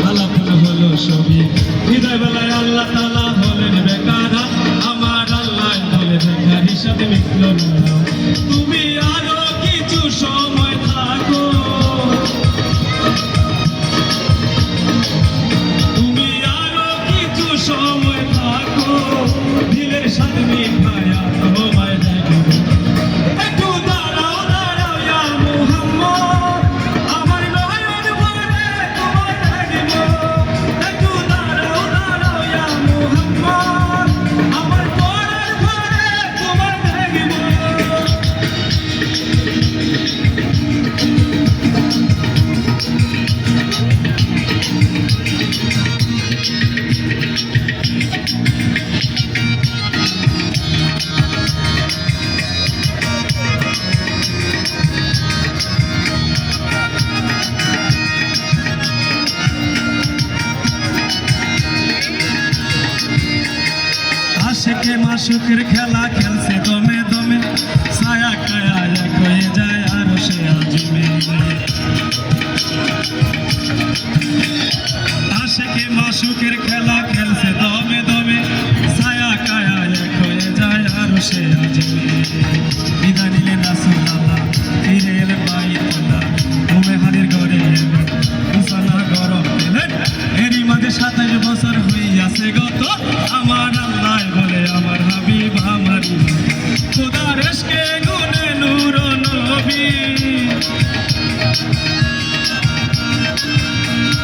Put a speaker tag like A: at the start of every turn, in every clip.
A: আলাপন হলো সবই হৃদয় বেলায় আল্লাহ তাআলা হলেন বেকার আমার আল্লাহ হলে বেকার হিসাবে মিটল না তুমি আরো কিছু সময় থাকো তুমি আরো কিছু সময় থাকো দিলের সাথে মিঠায়া তোমায় দেখো একটু দাঁড়াও দাঁড়াও ইয়া মুহাম্মদ আমার নয়ন ভরে তোমায় দেখবো একটু দাঁড়াও দাঁড়াও ইয়া মুহাম্মদ আমার পরাণ ভরে তোমায় দেখবো আশিকে মাশুকের খেলা খেলছে দমে দমে ছায়া কায়া এক হয়ে যায় আর সে আজমে আশিকে মাশুকের খেলা খেলছে দমে দমে ছায়া কায়া এক হয়ে যায় আর সে আজমে বিদায় নিলেন রাসূলুল্লাহ ফিরে এলেন বাইতুল্লাহ ঘুমে হাদির ঘরে মুসালা গরম দিলেন এরই মাঝে 27 বছর হইয়াছে গত আমার আল্লাহ বলে আমার হাবিব আমারি খোদার ইশকে গুনে নূর নবী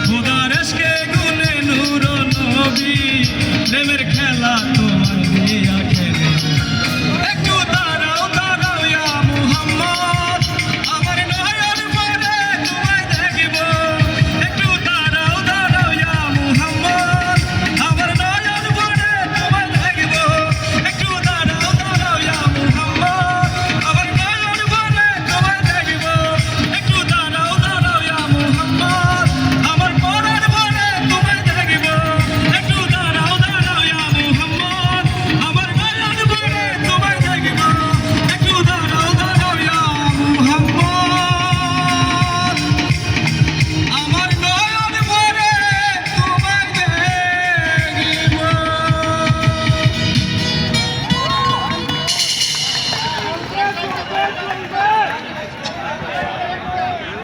A: খোদার ইশকে গুনে নূর নবী প্রেমের খেলা